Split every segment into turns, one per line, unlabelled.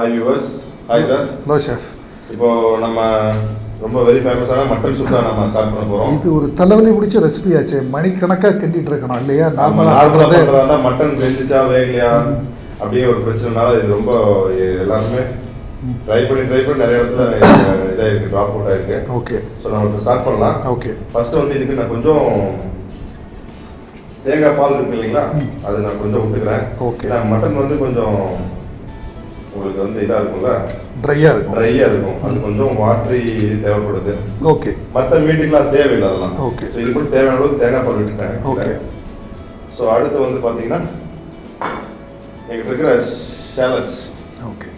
Hi viewers. Hi sir.
Hello chef.
இப்போ நம்ம ரொம்ப வெரி ஃபேமஸான மட்டன் சுக்கா நம்ம ஸ்டார்ட் பண்ண போறோம்.
இது ஒரு தலைவலி பிடிச்ச ரெசிபி ஆச்சு. மணிக்கணக்கா கிண்டிட்டு இருக்கணும் இல்லையா?
நார்மலா பண்றதா மட்டன் வெந்துச்சா வேகலையா அப்படியே ஒரு பிரச்சனைனால இது ரொம்ப எல்லாருமே ட்ரை பண்ணி நிறைய இடத்துல இதா இருக்கு, ட்ராப் அவுட் ஆயிருக்கு. ஓகே. ஸோ நம்ம ஸ்டார்ட் பண்ணலாம். ஓகே. ஃபர்ஸ்ட் வந்து இதுக்கு நான் கொஞ்சம் தேங்காய் பால் இருக்கு இல்லைங்களா, அது நான் கொஞ்சம் விட்டுக்கிறேன். ஓகே. மட்டன் வந்து கொஞ்சம் உங்களுக்கு வந்து இதாக இருக்கும்ல, ட்ரையாக இருக்கும். அது கொஞ்சம் வாட்டரி தேவைப்படுது. ஓகே. மற்ற மீட்டுக்கெலாம் தேவையில்லை அதெல்லாம். ஓகே. ஸோ இது கூட தேவையான அளவுக்கு தேங்காய் பால் விட்டுட்டேன். ஓகே. ஸோ அடுத்து வந்து பார்த்தீங்கன்னா எங்கிட்ட இருக்கிற ஷேலட்ஸ். ஓகே.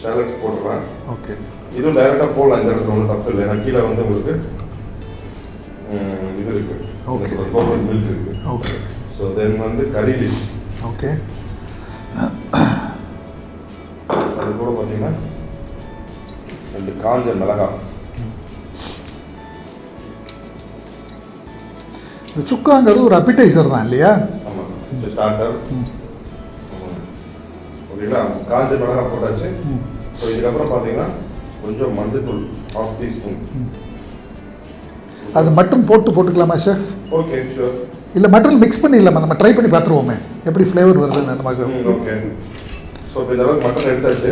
ஷேலட்ஸ் போட்டுருவேன். ஓகே. இதுவும் டைரெக்டாக போடலாம், இந்த இடத்துல ஒன்றும் தப்பு இல்லை. ஏன்னா கீழே வந்து உங்களுக்கு இது இருக்குது. ஓகே. கோகோனட் மில்க் இருக்குது. ஓகே. ஸோ தென் வந்து கறி லீவ்ஸ். ஓகே. அது கூட பார்த்தீங்கன்னா 2 காஞ்ச மிளகாய்.
இந்த சுக்காங்கிறது ஒரு அப்பிடைசர் தான் இல்லையா?
ஆமாம், ஸ்டார்டர். ஓகேங்களா, காஞ்ச மிளகாய் போட்டாச்சு. ஸோ இதுக்கப்புறம் பார்த்தீங்கன்னா கொஞ்சம் மஞ்சள்தூள் 1/2 டீஸ்பூன்.
அது மட்டன் போட்டுக்கலாமா சார்?
Okay, sure.
இல்லை மட்டன் மிக்ஸ் பண்ணிடலாமா? நம்ம ட்ரை பண்ணி பார்த்துருவோமே எப்படி ஃப்ளேவர் வருதுன்னு நமக்கு.
ஓகே. ஸோ இப்போ இந்த அளவுக்கு மட்டன் எடுத்தாச்சு.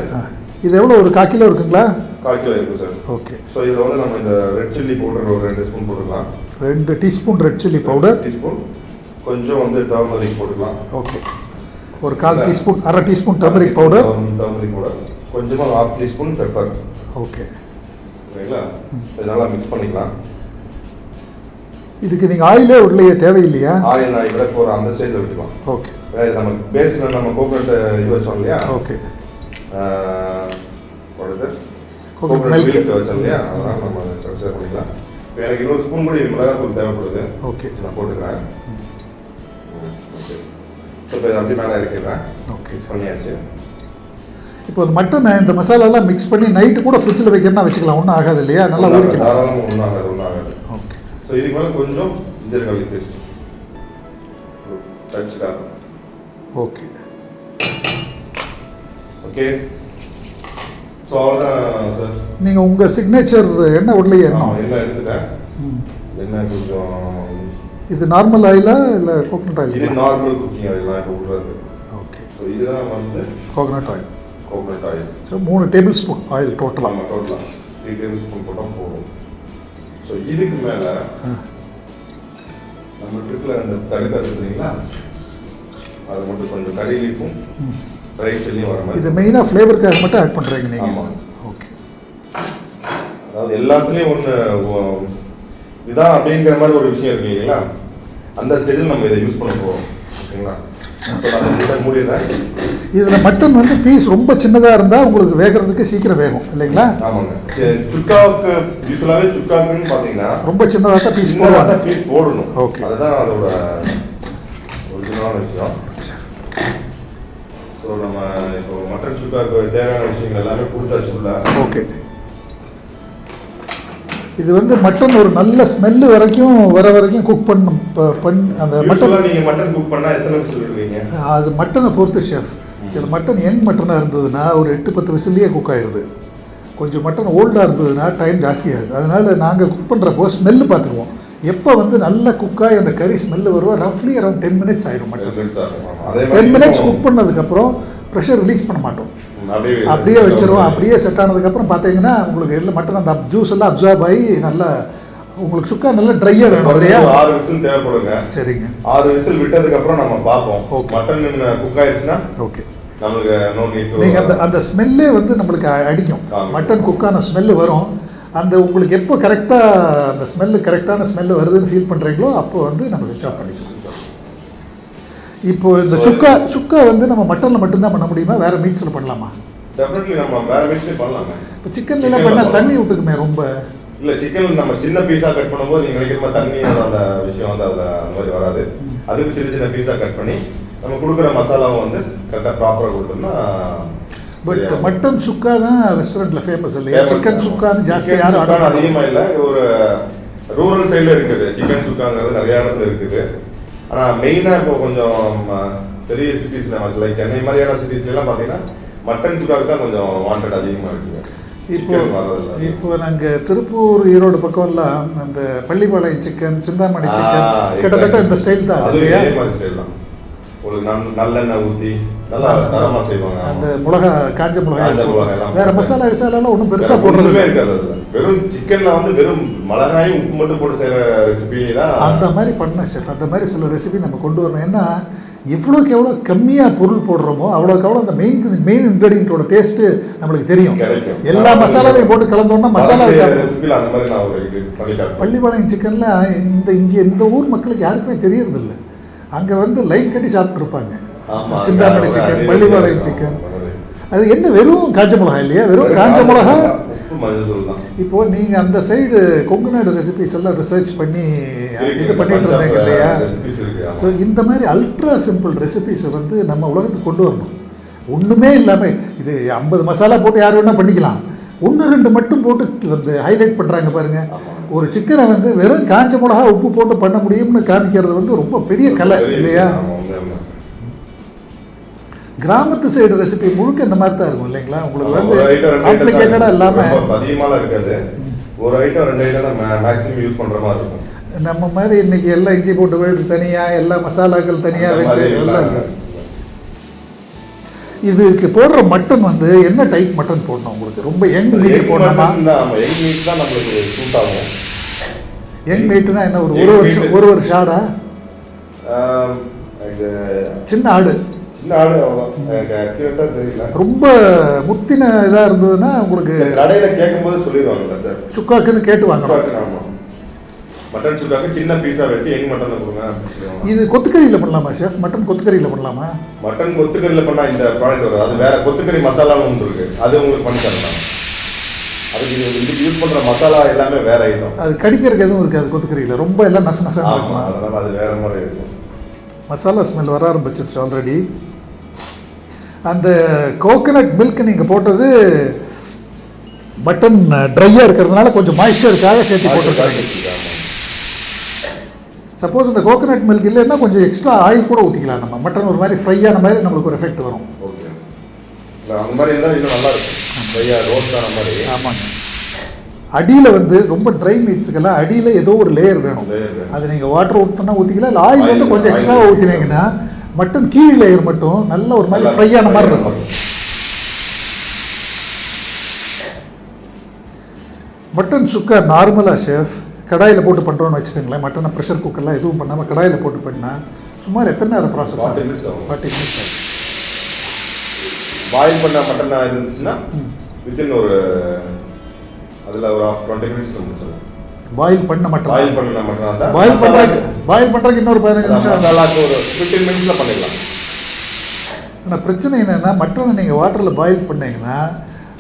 இது எவ்வளோ, ஒரு 1/4 கிலோ இருக்குங்களா?
1/4 கிலோ இருக்குது சார். ஓகே. ஸோ இதில் வந்து நம்ம இந்த ரெட் சில்லி பவுடர் ஒரு 2 ஸ்பூன் போட்டுக்கலாம். 2
teaspoon red chilli powder.
Teaspoon. கொஞ்சம் வந்து டர்மரிக் போட்டுக்கலாம்.
ஓகே. ஒரு 1/4 டீஸ்பூன், 1/2 டீஸ்பூன் டர்மரிக் பவுடர்.
கொஞ்சமாக 1/2 டீஸ்பூன் பெப்பர். ஓகே. ஓகேங்களா, இதெல்லாம் மிக்ஸ் பண்ணிக்கலாம்.
இதுக்கு நீங்கள் ஆயிலே விடலையே, தேவையில்லையா?
ஆயில் நான் இவ்வளோ போகிற அந்த ஸ்டேஜில் விட்டுக்கலாம். ஓகே. நம்ம பேஸில் நம்ம கோகோனட் இது வச்சோம் இல்லையா? ஓகே. கோகோனட் மில்க் வச்சோம் இல்லையா, அதெல்லாம் நம்ம ட்ரான்ஸ்ஃபர் பண்ணிக்கலாம். இப்போ எனக்கு 20 ஸ்பூன் கூட மிளகாத்தூள் தேவைப்படுது. ஓகே. நான் போட்டுக்கிறேன். ஓகே. ஸோ இப்போ இதை அப்படியே மேலே இறக்கிடுறேன். ஓகே. மிக்ஸ் பண்ணியாச்சு.
இப்போ அந்த மட்டனை இந்த மசாலாலாம் மிக்ஸ் பண்ணி நைட்டு கூட ஃப்ரிட்ஜில் வைக்கிறனா வச்சுக்கலாம், ஒன்றும் ஆகாது இல்லையா? நல்லா ஊறிக்கலாம்.
தாராளமாக ஒன்றும் ஆகாது. ஓகே. ஸோ இதுக்கு மேலே கொஞ்சம் ஜிஞ்சர் கார்லிக் பேஸ்ட் டச்சுக்காக. ஓகே. ஓகே. ஸோ அவ்வளோதான் சார்.
நீங்கள் உங்கள் சிக்னேச்சர் என்ன உடலையே
என்ன எடுத்துட்டேன். என்ன கொஞ்சம்
இது நார்மல் ஆயிலா இல்லை கோகனட் ஆயில்?
இது நார்மல் குக்கிங் ஆயில் தான் இப்போ விடுறது. ஓகே. ஸோ இதுதான் வந்து coconut oil. So 3 table spoon oil டோட்டலாக. ஆமாம், டோட்டலாக 3 டேபிள் ஸ்பூன் போட்டால் போதும். ஸோ இதுக்கு மேலே நம்ம ட்ரிப்பில் அந்த தடுக்க இருக்குங்களா, அது மட்டும் கொஞ்சம் கறி லீஃபும் ட்ரை சில்லியும் வர மாதிரி. இது மெயினாக ஃப்ளேவருக்காக மட்டும் ஆட் பண்ணுறீங்க நீங்கள்? ஆமாம். ஓகே. அதாவது எல்லாத்துலேயும் ஒன்று இதான் அப்படிங்கிற மாதிரி ஒரு விஷயம் இருக்கு இல்லைங்களா, அந்த ஸ்டேஜில் நம்ம இதை யூஸ் பண்ண போகிறோம். ஓகேங்களா, மூடிடுறேன். இதில் மட்டன் வந்து பீஸ் ரொம்ப சின்னதாக இருந்தால் உங்களுக்கு வேகிறதுக்கு சீக்கிரம் வேகும் இல்லைங்களா? ஆமாங்க. சுக்காவுக்கு யூஸ்வலாகவே சுக்காவுக்குன்னு பார்த்தீங்கன்னா ரொம்ப சின்னதாக தான் பீஸ் போடணும். ஓகே. அதுதான் அதோட ஒரிஜினலான விஷயம். ஸோ நம்ம இப்போ மட்டன் சுக்காவுக்கு தேவையான விஷயங்கள் எல்லாமே கொடுத்தாச்சுல. ஓகே. இது வந்து மட்டன் ஒரு நல்ல ஸ்மெல்லு வர வரைக்கும் குக் பண்ணும். அந்த மட்டன் நீங்கள் மட்டன் குக் பண்ணால் எத்தனை விசில் விடுவீங்க? அது மட்டனை பொறுத்து ஷெஃப். சில மட்டன் யங் மட்டனாக இருந்ததுன்னா ஒரு 8-10 விசில்லையே குக் ஆயிடுது. கொஞ்சம் மட்டன் ஓல்டாக இருந்ததுன்னா டைம் ஜாஸ்தியாகுது. அதனால் நாங்கள் குக் பண்ணுறப்போ ஸ்மெல்லு பார்த்துக்குவோம். எப்போ வந்து நல்ல குக்காகி அந்த கறி ஸ்மெல்லு வருவோ ரஃப்லி அரௌண்ட் 10 மினிட்ஸ் ஆகிடும். மட்டன் 10 மினிட்ஸ் குக் பண்ணதுக்கப்புறம் ப்ரெஷர் ரிலீஸ் பண்ண மாட்டோம், அப்படியே வச்சிருவோம். அப்படியே செட் ஆனதுக்கப்புறம் பார்த்தீங்கன்னா உங்களுக்கு எல்லாம் மட்டன் அந்த ஜூஸ் எல்லாம் அப்சார்ப் ஆகி நல்லா உங்களுக்கு சுக்கா நல்லா ட்ரையாக வேணும் இல்லையா? 6 விசில் தேவைப்படுங்க. சரிங்க. 6 விசில் விட்டதுக்கப்புறம் நம்ம பார்ப்போம். ஓகே. மட்டன் குக் ஆயிடுச்சுன்னா ஓகே, நம்மளுக்கு நோ நீட் டு. நீங்கள் அந்த ஸ்மெல்லே வந்து நம்மளுக்கு அடிக்கும். மட்டன் குக்கான ஸ்மெல்லு வரும். அந்த உங்களுக்கு எப்போ கரெக்டாக அந்த ஸ்மெல்லு கரெக்டான ஸ்மெல்லு வருதுன்னு ஃபீல் பண்ணுறீங்களோ அப்போ வந்து நம்ம சுவிட்ச் ஆஃப் பண்ணிக்கலாம். இப்போ இந்த சுக்கா வந்து நம்ம மட்டனில் மட்டும்தான் பண்ண முடியுமா, வேறு மீட்ஸில் பண்ணலாமா? டெஃபினெட்லி நம்ம வேறு மீட்ஸ்லேயே பண்ணலாங்க.
இப்போ சிக்கன்லாம் பண்ணால் தண்ணி விட்டுக்குமே ரொம்ப.
இல்லை, சிக்கன் நம்ம சின்ன பீஸாக கட் பண்ணும்போது நீங்கள் நினைக்கிற மாதிரி தண்ணியோட அந்த விஷயம் வந்து அதில் அந்த மாதிரி வராது. அதுக்கு சின்ன பீஸாக கட் பண்ணி நம்ம கொடுக்குற மசாலாவும் வந்து கரெக்டாக ப்ராப்பராக கொடுத்தோம்னா. பட்
மட்டன் சுக்கா தான் ரெஸ்டாரண்ட்டில் ஃபேமஸ் இல்லையா? சிக்கன் சுக்கான்னு ஜாஸ்தி யாரும்
அதிகமாக இல்லை. ஒரு ரூரல் சைடில் இருக்குது சிக்கன் சுக்காங்கிறது, நிறையா இடத்துல இருக்குது. ஆனால் மெயினாக இப்போ கொஞ்சம் பெரிய சிட்டிஸில் லைக் சென்னை மாதிரியான சிட்டிஸ்லாம் பார்த்தீங்கன்னா
மட்டன் சுக்காவுக்கு தான் கொஞ்சம் வாண்டட் அதிகமாக இருக்குங்க.
இப்போ நாங்கள் திருப்பூர் ஈரோடு பக்கம்லாம் அந்த பள்ளிப்பாளையம் சிக்கன், சிந்தாமணி சிக்கன் கிட்டத்தட்ட இந்த ஸ்டைல் தான் இல்லையா?
ஸ்டைல் தான். ஒரு நல்லெண்ணெய் ஊற்றி நல்லா தரமாக செய்வாங்க.
அந்த மிளகா, காஞ்ச மிளகாய், வேற மசாலா விசாலாம் ஒன்றும் பெருசாக போடுறதுமே இருக்காது.
வெறும் சிக்கனில் வந்து வெறும் மிளகாயும் உப்பு மட்டும் போட்டு செய்கிற ரெசிபி தான்
அந்த மாதிரி பண்ணேன் ஷெஃப். அந்த மாதிரி சில ரெசிபி நம்ம கொண்டு வரணும். ஏன்னா எவ்வளோக்கு எவ்வளோ கம்மியாக பொருள் போடுறோமோ அவ்வளோக்கு எவ்வளோ அந்த மெயின் இன்க்ரீடியன்ட்டோட டேஸ்ட்டு நம்மளுக்கு தெரியும். எல்லா மசாலாவையும் போட்டு கலந்தோம்னா மசாலா
ரெசிபியில் அந்த மாதிரி நான் ஒரு
பள்ளிப்பாளையம் சிக்கனில் இங்கே இந்த ஊர் மக்களுக்கு யாருக்குமே தெரியறதில்ல. அங்கே வந்து லைன் கட்டி சாப்பிட்ருப்பாங்க. சிந்தாமணி சிக்கன், பள்ளிப்பாளையம் சிக்கன், அது என்ன வெறும் காஞ்ச மிளகா இல்லையா? வெறும் காஞ்ச மிளகா. இப்போ நீங்கள் அந்த சைடு கொங்கு நாடு ரெசிபிஸ் எல்லாம் ரிசர்ச் பண்ணி இது பண்ணிட்டு இருந்தீங்க இல்லையா? ஸோ இந்த மாதிரி அல்ட்ரா சிம்பிள் ரெசிபிஸை வந்து நம்ம உலகத்துக்கு கொண்டு வரணும். ஒன்றுமே இல்லாமல் இது 50 மசாலா போட்டு யார் வேணால் பண்ணிக்கலாம். 1-2 மட்டும் போட்டு வந்து ஹைலைட் பண்ணுறாங்க பாருங்கள். ஒரு சிக்கனை வந்து வெறும் காஞ்ச மிளகா உப்பு போட்டு பண்ண முடியும்னு காமிக்கிறது வந்து ரொம்ப பெரிய கலை இல்லையா? கிராமத்து சைடு ரெசிபி முழுக்க இந்த மாதிரி தான் இருக்கும் இல்லைங்களா? உங்களுக்கு வந்து காம்ப்ளிகேட்டடாக இல்லாமல்
அதிகமாக இருக்காது. ஒரு ஐட்டம் 2 ஐட்டம் மேக்ஸிமம் யூஸ் பண்ணுற மாதிரி இருக்கும்.
நம்ம மாதிரி இன்னைக்கு எல்லாம் இஞ்சி போட்டு விழுது தனியாக, எல்லா மசாலாக்கள் தனியாக வச்சு எல்லாம் இல்லை. இதுக்கு போடுற மட்டன் வந்து என்ன டைப் மட்டன் போடணும்? உங்களுக்கு ரொம்ப யங் மீட் போடணுமா? யங் மீட்னா என்ன? ஒரு வருஷம் ஆடா? சின்ன ஆடு ரொம்ப முத்தின இதா இருந்ததுன்னா உங்களுக்கு
கடையில கேட்கும்போது சொல்லிடுவாங்க சார்,
சுக்காக்குன்னு கேட்டு வாங்கணும்.
மட்டன் சுக்காக்கு சின்ன பீஸா வெட்டி எங்க மட்டன் கொடுங்க.
இது கொத்துக்கறியில் பண்ணலாமா ஷெஃப்? மட்டன் கொத்துக்கறியில் பண்ணலாமா?
மட்டன் கொத்துக்கறியில் பண்ணா இந்த ப்ராடக்ட் வரும். அது வேற கொத்துக்கறி மசாலான்னு ஒன்று இருக்கு, அது உங்களுக்கு பண்ணி தரலாம். அதுக்கு இதுக்கு யூஸ் பண்ற மசாலா எல்லாமே வேற ஐட்டம்.
அது கடிக்கிறதுக்கு எதுவும் இருக்காது கொத்துக்கறியில், ரொம்ப எல்லாம் நச நசா இருக்கும்.
அதனால அது வேற மாதிரி இருக்கும்.
மசாலா ஸ்மெல் வர ஆரம்பிச்சிருச்சு ஆல்ரெடி. அந்த கோகனட் மில்க் நீங்கள் போட்டது மட்டன் ட்ரையாக இருக்கிறதுனால கொஞ்சம் மாய்ஸ்சருக்காக சேர்த்து போட்டுருக்காங்க. சப்போஸ் இந்த கோகனட் மில்க் இல்லைன்னா கொஞ்சம் எக்ஸ்ட்ரா ஆயில் கூட ஊற்றிக்கலாம். நம்ம மட்டன் ஒரு மாதிரி ஃப்ரையான மாதிரி நம்மளுக்கு ஒரு எஃபெக்ட் வரும். ஆமாங்க. அடியில் வந்து ரொம்ப ட்ரை மீட்ஸுக்கெல்லாம் அடியில் ஏதோ ஒரு லேயர் வேணும். அது நீங்கள் வாட்டர் ஊற்றினா ஊற்றிக்கலாம், இல்லை ஆயில் வந்து கொஞ்சம் எக்ஸ்ட்ராவாக ஊற்றினீங்கன்னா மட்டன் கீழ் லேயர் மட்டும் நல்ல ஒரு மாதிரி ஃப்ரையான மாதிரி இருக்கும். மட்டன் சுக்கா நார்மலாக ஷெஃப் கடாயில் போட்டு பண்ணுறோன்னு வச்சுக்கோங்களேன். மட்டனை ப்ரெஷர் குக்கர்லாம் எதுவும் பண்ணாமல் கடாயில் போட்டு பண்ணால் சுமார் எத்தனை நேரம் ப்ராசஸ் ஆகும்? 40 minutes.
பாயில் பண்ண மட்டனாக இருந்துச்சுன்னா வித்தின் ஒரு அதில் ஒரு 20 minutes முடிச்சிடலாம்.
பாயில் பண்ண மட்டன்,
பாயில்
பண்ணுறதுக்கு இன்னொரு 15 நிமிஷம்,
15 minutes பண்ணிடலாம்.
ஆனால் பிரச்சனை என்னென்னா மட்டனை நீங்கள் வாட்டரில் பாயில் பண்ணீங்கன்னா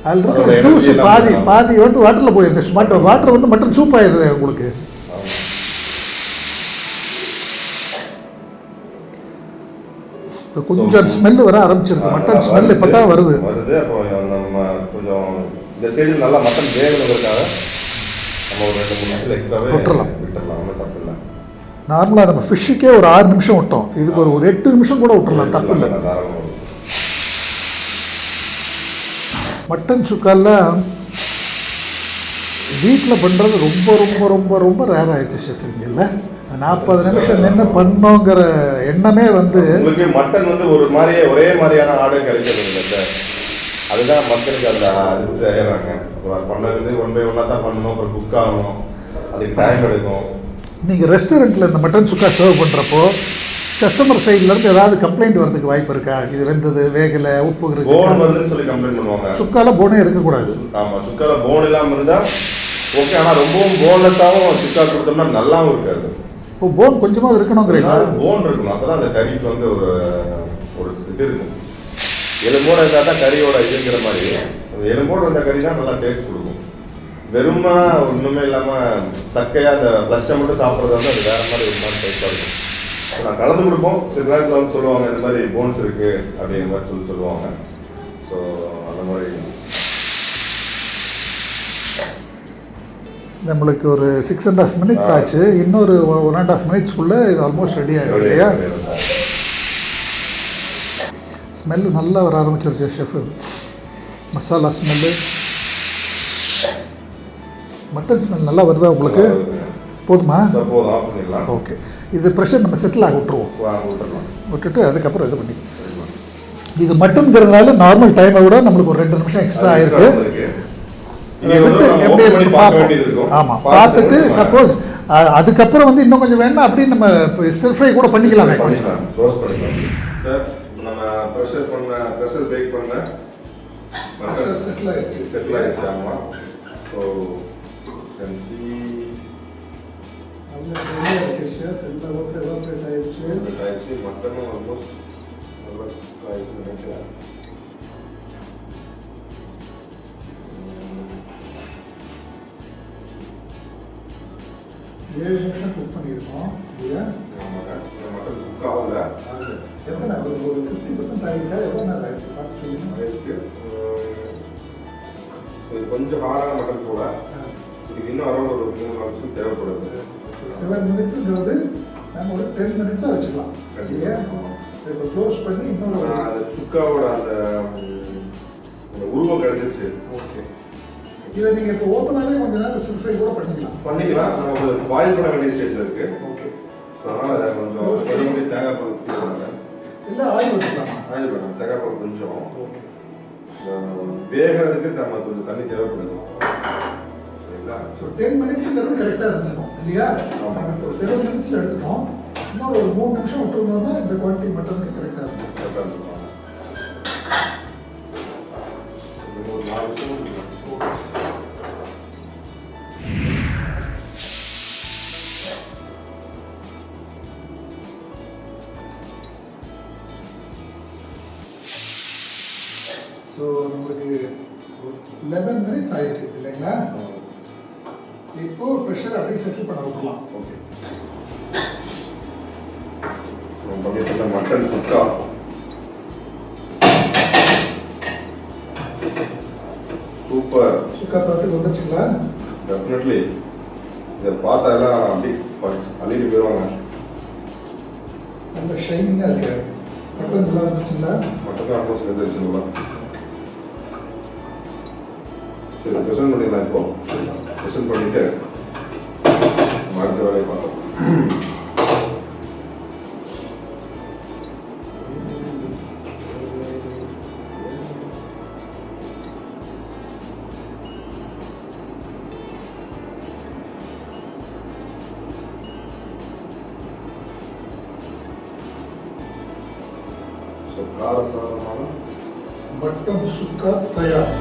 அதில் இருக்கிற ஜூஸ் பாதி வந்து வாட்டரில் போயிருக்கு. வாட்டர் வந்து மட்டன் சூப் ஆயிடுது உங்களுக்கு. கொஞ்சம் ஸ்மெல் வர ஆரம்பிச்சிருக்கு. மட்டன் ஸ்மெல் இப்போ தான் வருது.
அப்போ நம்ம கொஞ்சம் இந்த சைடு நல்லா மட்டன் வேகிறதுக்காக நம்ம ஒரு 2-3 நிமிஷம் எக்ஸ்ட்ராவே விட்டுறலாம். ஒன்றும் தப்பு இல்லை.
நார்மலாக நம்ம ஃபிஷ்ஷுக்கே ஒரு 6 நிமிஷம் விட்டோம், இதுக்கு ஒரு 8 நிமிஷம் கூட விட்டுறலாம், தப்பு இல்லை. மட்டன் சுக்காலாம் வீட்டில் பண்ணுறது ரொம்ப ரொம்ப ரொம்ப ரொம்ப ரேர் ஆகிடுச்சு ஷெஃப். இங்கே 40 நிமிஷம் நின்று பண்ணோங்கிற எண்ணமே வந்து
மட்டன் வந்து ஒரு மாதிரியே ஒரே மாதிரியான ஆர்டர் கிடைக்கிறது சார். அதுதான் மக்களுக்கு அந்த இது ஆகிறாங்க. பண்ணது 1 by 1 தான் பண்ணணும், அப்புறம் குக் ஆகணும், அதுக்கு டைம் எடுக்கும்.
நீங்கள் ரெஸ்டாரண்ட்டில் இந்த மட்டன் சுக்கா சர்வ் பண்ணுறப்போ கஸ்டமர் சைட்லேருந்து ஏதாவது கம்ப்ளைண்ட் வரதுக்கு வாய்ப்பு இருக்கா? இது வெந்தது, வேகலை, உப்பு இருக்கு,
போன் வருதுன்னு சொல்லி கம்ப்ளைண்ட் பண்ணுவாங்க.
சுக்கால போனே இருக்கக்கூடாது.
ஆமாம், சுக்கால போன் இல்லாமல் இருந்தால் ஓகே. ஆனால் ரொம்பவும் போன்லெஸ்ஸாகவும் சுக்கா கொடுத்தோம்னா நல்லாவும் இருக்காது.
இப்போ போன் கொஞ்சமாக இருக்கணுங்கிறீங்களா?
போன் இருக்கணும், அப்போ தான் அந்த கறிக்கு வந்து ஒரு இது இருக்கும். எலும்போடு இருந்தால் தான் கறியோட இதுங்கிற மாதிரி. அந்த எலும்போடு வந்த கறி தான் நல்லா டேஸ்ட் கொடுக்கும். வெறுமா ஒன்றுமே இல்லாமல் சக்கையாக அந்த ஃப்ளஷை மட்டும் சாப்பிட்றதா வந்து வேறு மாதிரி ஒரு மாதிரி டேஸ்ட்டாக இருக்கும். நான் கலந்து கொடுப்போம். சில நேரத்தில் வந்து சொல்லுவாங்க இந்த மாதிரி போன்ஸ் இருக்குது அப்படிங்கிற மாதிரி சொல்லுவாங்க. ஸோ அந்த மாதிரி
நம்மளுக்கு ஒரு 6.5 minutes ஆச்சு. இன்னொரு 1.5 minutesக்குள்ளே இது ஆல்மோஸ்ட் ரெடி ஆகிடும் இல்லையா? ஸ்மெல்லு நல்லா வர ஆரம்பிச்சிருச்சு chef. Masala smell, mutton smell நல்லா வருதா உங்களுக்கு? போதுமா?
போதும், ஆஃப் பண்ணிடலாம்.
ஓகே, இது ப்ரெஷர் நம்ம செட்டில் ஆக விட்டுருவோம்.
விட்டுடலாம்.
விட்டுட்டு அதுக்கப்புறம் இது பண்ணிக்கலாம். இது மட்டன்ங்கிறதுனால நார்மல் டைமை விட நம்மளுக்கு ஒரு 2 நிமிஷம் எக்ஸ்ட்ரா ஆயிருக்கு. எப்படி இருக்கு பார்ப்போம். ஆமாம், பார்த்துட்டு சப்போஸ் அதுக்கப்புறம் வந்து இன்னும் கொஞ்சம் வேணா அப்படி நம்ம ஸ்டிர் ஃப்ரை கூட பண்ணிக்கலாமே.
ரோஸ்ட் பண்ணிக்கலாம் சார். நம்ம ப்ரெஷர் பேக் பண்ண மட்டன் செட்டில் ஆயிடுச்சு. ஆமாம். ஸோ கேன் சி மட்டனும் ஆல்மோஸ்ட் நல்லா ஆயிடுச்சு நினைக்கிறேன்.
7 நிமிஷம் குக் பண்ணியிருக்கோம் இல்லையா?
மட்டன் குக் ஆகல.
எத்தனை ஒரு 50% ஆகிட்டா எவ்வளோ நேரம் ஆயிடுச்சு பார்த்து சொல்லுங்கள்.
ஆயிருக்கு. இது கொஞ்சம் ஹார்டான மட்டன் போல. இதுக்கு இன்னும் அரௌண்ட் ஒரு 3-4 நிமிஷம் தேவைப்படுது.
7 மினிட்ஸுங்கிறது நம்ம ஒரு 10 மினிட்ஸாக வச்சுக்கலாம் இல்லையா? இப்போ க்ளோஸ் பண்ணி இன்னும்
அந்த சுக்காவோட அந்த உருவம் கிடைச்சிச்சு.
ஓகே, இதை நீங்கள் இப்போ ஓப்பனாகவே கொஞ்சம் நேரம் ஸ்டிர் ஃப்ரை கூட பண்ணிக்கலாம்.
நம்ம பாயில் பண்ண வேண்டிய ஸ்டேஜில் இருக்குது.
ஓகே,
ஸோ அதனால் அதை கொஞ்சம் தேங்காய் பால் ஊற்றிடுவாங்க.
இல்லை ஆயில் வச்சுக்கலாமா?
ஆயில் வேணும், தேங்காய் பால் கொஞ்சம்.
ஓகே,
வேகிறதுக்கு நம்ம கொஞ்சம் தண்ணி தேவைப்படுது. சரிங்களா?
ஸோ 10 மினிட்ஸுங்கிறது கரெக்டாக இருந்துடும் இல்லையா? நம்ம இப்போ 7 மினிட்ஸில் எடுத்துட்டோம். இன்னொரு ஒரு 3 நிமிஷம் விட்டுருந்தோம்னா இந்த குவான்டிட்டி மட்டும் கரெக்டாக இருக்கும்.
கரெக்டாக இருக்கும். ஒரு 4 நிமிஷம்.
ஸோ நம்மளுக்கு 11 மினிட்ஸ் ஆகிருக்கு இல்லைங்களா? இப்போ ப்ரெஷர் அப்படியே செட்டில் பண்ண விட்டுலாம்.
ஓகே, பண்ணிட்டு மட்டன் சுக்கா சூப்பர்.
சுக்கா பார்த்து வந்துச்சுங்களா?
டெஃபினெட்லி. இதை பார்த்தா எல்லாம் அப்படி அள்ளிட்டு போயிடுவாங்க.
நல்ல ஷைனிங்காக இருக்கு. மட்டன் நல்லா வந்துச்சுங்களா?
Mutton almost வந்துருச்சுங்களா? சரி, ப்ரெசென்ட் பண்ணிடலாம். இப்போ ப்ரெசென்ட் பண்ணிட்டு அடுத்த வேலையை பார்த்தோம். காரசாரமான
மட்டன் சுக்கா தயார்.